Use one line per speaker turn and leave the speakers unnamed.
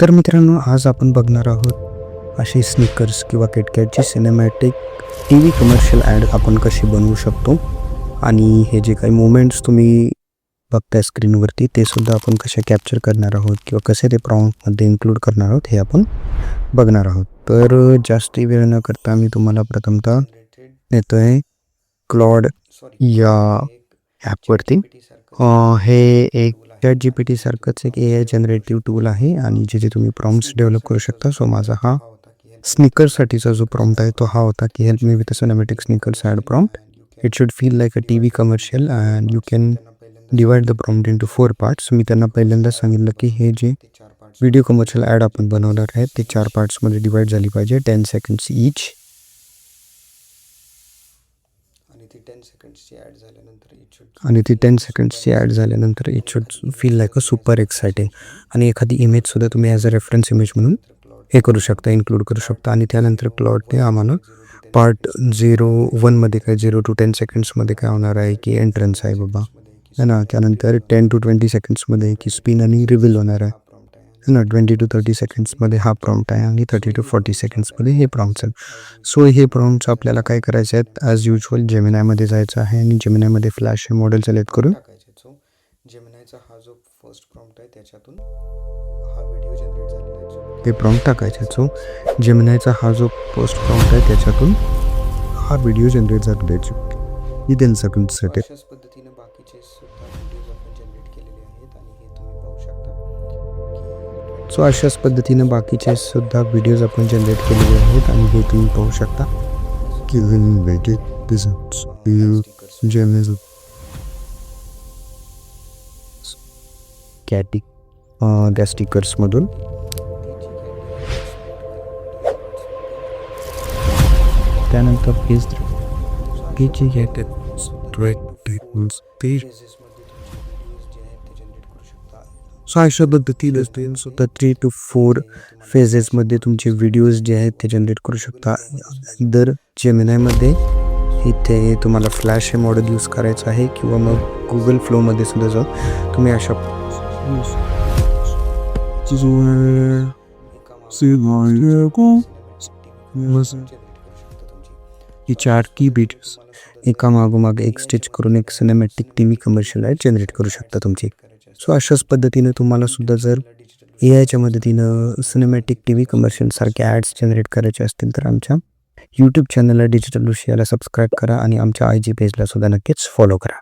तर मित्रांनो, आज आपण बघणार आहोत असे स्निकर्स किंवा किटकॅटची cinematic T V commercial ad आपण कशी बनवू शकतो आणि हे जे काही मोमेंट्स तुम्ही बघताय स्क्रीनवरती ते सुद्धा आपण कसे कॅप्चर करणार आहोत किंवा कसे ते प्रॉम्प्टमध्ये इन्क्लूड करणार आहोत हे आपण बघणार आहोत. तर जास्ती वेळ न करता मी तुम्हाला प्रथमतः येतो आहे क्लॉड या ॲपवरती. हे एक ChatGPT सारखंच एक AI जनरेटिव्ह टूल आहे आणि जे तुम्ही प्रॉम्प्ट्स डेव्हलप करू शकता. सो माझा हा स्निकरसाठीचा जो प्रॉम्प्ट आहे तो हा होता की help me with a cinematic Snickers ad prompt. It should feel like a TV commercial and you can divide the prompt into 4 parts. मी त्यांना पहिल्यांदा सांगितलं की हे जे व्हिडिओ कमर्शियल ॲड आपण बनवणार आहे ते 4 पार्ट्समध्ये डिवाइड झाली पाहिजे, 10 सेकंड्स ईच. आणि ती 10 सेकंड्सची ॲड झाल्यानंतर it should feel like a super exciting. आणि एखादी इमेजसुद्धा तुम्ही ॲज अ रेफरन्स इमेज म्हणून हे करू शकता, इन्क्लूड करू शकता. आणि त्यानंतर क्लॉडने आम्हाला पार्ट 01मध्ये काय 0 to 10 सेकंड्समध्ये काय होणार आहे की एंट्रन्स आहे बाबा, है ना. त्यानंतर 10 to 20 सेकंड्समध्ये की स्पिन आणि रिव्हील होणार आहे, है ना. 20 to 30 सेकंड्समध्ये हा प्रॉम्प्ट आहे आणि 30 to 40 सेकंड्समध्ये हे प्रॉम्प्ट्स आहेत. सो हे प्रॉम्प्ट्स आपल्याला काय करायचे आहेत, ॲज युजल जेमिनायमध्ये जायचं आहे आणि जेमिनायमध्ये फ्लॅश हे मॉडेल सिलेक्ट करून जेमिनायचा हा जो फर्स्ट प्रॉम्प्ट आहे त्याच्यातून हा व्हिडिओ जनरेट झालेला आहे ते प्रॉम्प्ट टाकायचे. सो जेमिनायचा हा जो फर्स्ट प्रॉम्प्ट आहे त्याच्यातून हा व्हिडिओ जनरेट झालेला आहे. ही 10 सेकंड्ससाठी. अशाच पद्धतीने बाकीचे सुद्धा व्हिडिओज आपण जनरेट केलेले आहेत आणि हे तुम्ही पाहू शकता. सो अशाच पद्धतीने बाकीचे सुद्धा व्हिडिओज आपण जनरेट केलेले आहेत आणि हे तुम्ही पाहू शकता की कॅटी त्या स्टिकर्समधून त्यानंतर सो अशा पद्धतीने सुद्धा 3 to 4 फेजेसमध्ये तुमचे व्हिडिओज जे आहेत ते जनरेट करू शकता. दर जेमिनायमध्ये इथे तुम्हाला फ्लॅश हे मॉडेल यूज करायचं आहे किंवा मग गुगल फ्लोमध्ये सुद्धा जाऊन तुम्ही अशा ही 4 की बीट्स एका मागोमाग एक स्टिच करून एक cinematic TV commercial ad generate करू शकता तुमची. सो अशाच पद्धतीने तुम्हाला सुद्धा जर AIच्या मदतीनं सिनेमॅटिक TV कमर्शियल सारखे ॲड्स जनरेट करायचे असतील तर आमच्या यूट्यूब चॅनलला डिजिटल लुशियाला सबस्क्राईब करा आणि आमच्या IG पेजला सुद्धा नक्कीच फॉलो करा.